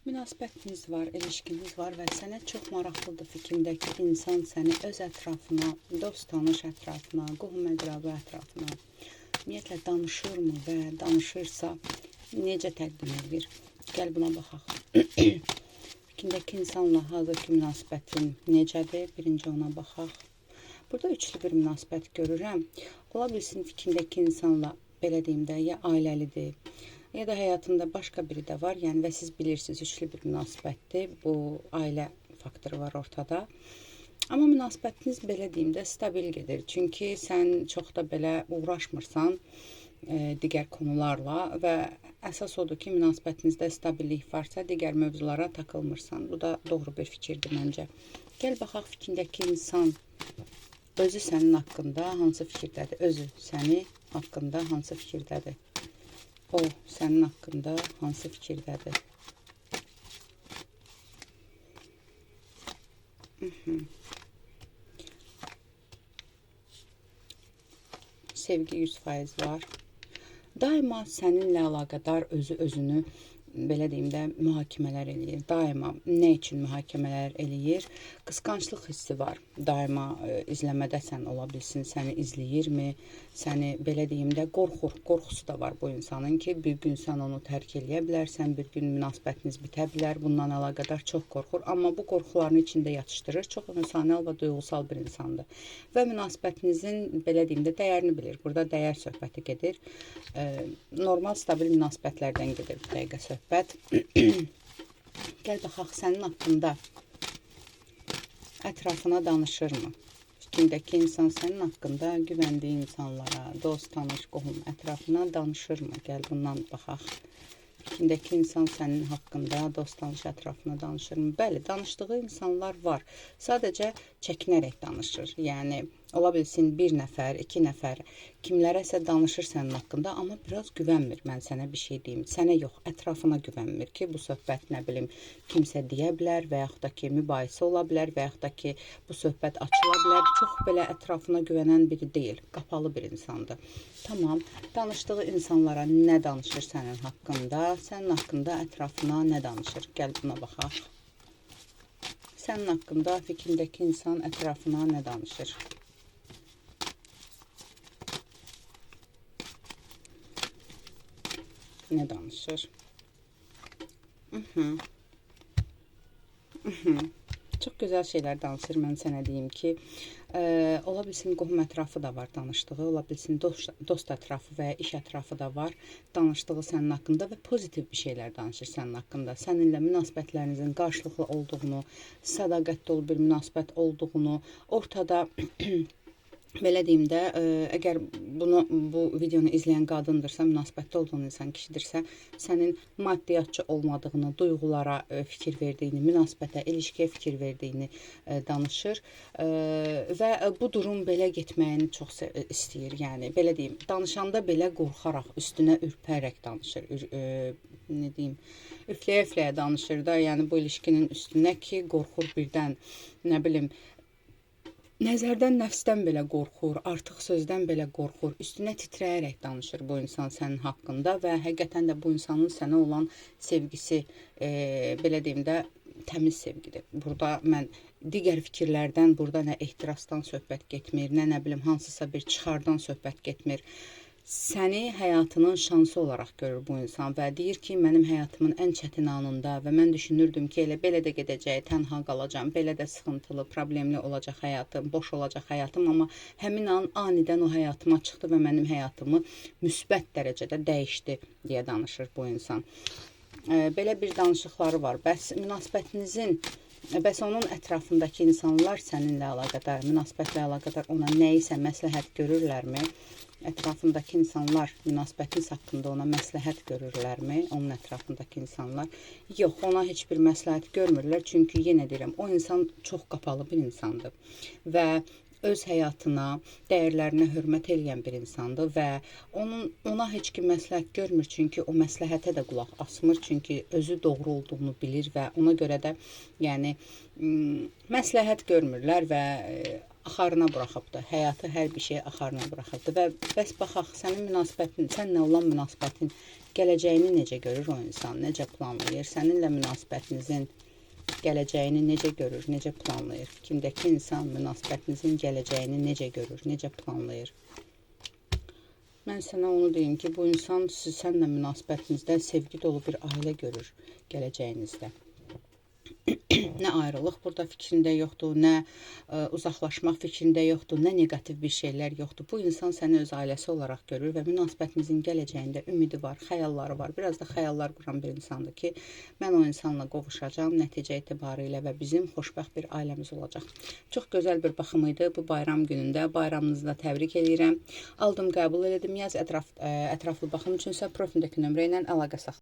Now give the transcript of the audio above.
Münasibətiniz var, ilişkiniz var və sənə çox maraqlıdır fikrindəki insan səni öz ətrafına, dost tanış ətrafına, qohum-əqrəba ətrafına ümumiyyətlə danışırmı və danışırsa necə təqdim edir? Gəl buna baxaq. Fikrindəki insanla hazırki münasibətin necədir? Birinci ona baxaq. Burada üçlü bir münasibət görürəm. Ola bilsin fikrindəki insanla, belə deyim də, ya ailəlidir, ya da həyatında başqa biri də var. Yəni və siz bilirsiniz, üçlü bir münasibətdir. Bu ailə faktoru var ortada. Amma münasibətiniz belə deyim də stabil gedir. Çünki sən çox da belə uğraşmırsan digər konularla və əsas odur ki, münasibətinizdə stabillik varsa, digər mövzulara takılmırsan. Bu da doğru bir fikirdir məncə. Gəl baxaq, fikrindəki insan özü sənin haqqında hansı fikirdədir? Özü səni haqqında hansı fikirdədir? O sənin haqqında hansı fikirdədir? Sevgi 100% var. Daima səninlə əlaqədar özünü belə deyim də mühakimələr eləyir. Daima nə üçün mühakimələr eləyir? Qısqanclıq hissi var. Daima izləmədəsən, ola bilsin səni izləyirmi? Səni belə deyim də qorxusu da var bu insanın ki, bir gün sən onu tərk eləyə bilərsən, bir gün münasibətiniz bitə bilər. Bundan əlaqədar çox qorxur, amma bu qorxularını içində yatışdırır. Çox emosional və duyğusal bir insandır. Və münasibətinizin belə deyim də dəyərini bilir. Burada dəyər söhbəti gedir. Normal, stabil münasibətlərdən gedir bu dəqiqə söhbət. Gəl baxaq, sənin haqqında ətrafına danışırmı? Fikrindəki insan sənin haqqında güvəndiyi insanlara, dost, tanış, qohum ətrafına danışırmı? Gəl bundan baxaq. Fikrindəki insan sənin haqqında dost, tanış ətrafına danışırmı? Bəli, danışdığı insanlar var. Sadəcə çəkinərək danışır. Yəni ola bilsin bir nəfər, iki nəfər kimlərəsə danışır sənin haqqında, amma biraz güvənmir. Mən sənə bir şey deyim, sənə yox, ətrafına güvənmir ki, bu söhbət nə bilim kimsə deyə bilər və yaxud da ki, mübahisə ola bilər və yaxud da ki, bu söhbət açıla bilər. Çox belə ətrafına güvənən biri deyil, qapalı bir insandır. Tamam, danışdığı insanlara nə danışır sənin haqqında, sənin haqqında ətrafına nə danışır? Gəl buna baxaq. Sənin haqqında fikrindəki insan ətrafına nə danışır? Nə danışır? Çox gözəl şeylər danışır. Mən sənə deyim ki, ola bilsin qohum ətrafı da var danışdığı, ola bilsin dost ətrafı və ya iş ətrafı da var danışdığı sənin haqqında və pozitiv bir şeylər danışır sənin haqqında. Səninlə münasibətlərinizin qarşılıqlı olduğunu, sədaqətli dolu bir münasibət olduğunu, ortada belə deyim də, əgər bu videonu izləyən qadındırsa, münasibətdə olduğun insan kişidirsə, sənin maddiyyatçı olmadığını, duyğulara fikir verdiyini, münasibətə, ilişkiyə fikir verdiyini danışır və bu durum belə getməyini çox istəyir. Yəni, belə deyim, danışanda belə qorxaraq, üstünə ürpərək danışır. Nə deyim, üfləyə-üfləyə danışır da, yəni bu ilişkinin üstünə ki, qorxur birdən, nə bilim, nəzərdən, nəfsdən belə qorxur, artıq sözdən belə qorxur, üstünə titrəyərək danışır bu insan sənin haqqında və həqiqətən də bu insanın sənə olan sevgisi, belə deyim də, təmiz sevgidir. Burada mən digər fikirlərdən, burada nə ehtirasdan söhbət getmir, nə bilim, hansısa bir çıxardan söhbət getmir. Səni həyatının şansı olaraq görür bu insan və deyir ki, mənim həyatımın ən çətin anında və mən düşünürdüm ki, elə belə də gedəcək, tənha qalacam, belə də sıxıntılı, problemli olacaq həyatım, boş olacaq həyatım, amma həmin an anidən o həyatıma çıxdı və mənim həyatımı müsbət dərəcədə dəyişdi deyə danışır bu insan. Belə bir danışıqları var. Bəs onun ətrafındakı insanlar səninlə əlaqədar, münasibətlə əlaqədar ona nəyisə məsləhət görürlərmi? Ətrafındakı insanlar münasibətiniz haqqında ona məsləhət görürlərmi? Onun ətrafındakı insanlar yox, ona heç bir məsləhət görmürlər. Çünki yenə deyirəm, o insan çox qapalı bir insandır və öz həyatına, dəyərlərinə hörmət eləyən bir insandır və ona heç kim məsləhət görmür, çünki o məsləhətə də qulaq asmır, çünki özü doğru olduğunu bilir və ona görə də yəni məsləhət görmürlər və axarına buraxıbdır. Həyatı hər bir şey axarına buraxıbdır və bəs baxaq sənin münasibətin, sənlə olan münasibətin gələcəyini necə görür o insan, necə planlayır, səninlə münasibətinizin gələcəyini necə görür, necə planlayır? Fikrindəki insan münasibətinizin gələcəyini necə görür, necə planlayır? Mən sənə onu deyim ki, bu insan sənlə münasibətinizdə sevgi dolu bir ailə görür gələcəyinizdə. Nə ayrılıq burada fikrində yoxdur, nə uzaqlaşmaq fikrində yoxdur, nə negativ bir şeylər yoxdur. Bu insan səni öz ailəsi olaraq görür və münasibətinizin gələcəyində ümidi var, xəyalları var. Biraz da xəyallar quran bir insandır ki, mən o insanla qovuşacağam nəticə etibarilə və bizim xoşbəxt bir ailəmiz olacaq. Çox gözəl bir baxım idi bu bayram günündə. Bayramınızı da təbrik edirəm. Aldım, qəbul elədim. Yaz ətraflı baxım üçünsə profildəki nömrə ilə əlaqə saxlayın.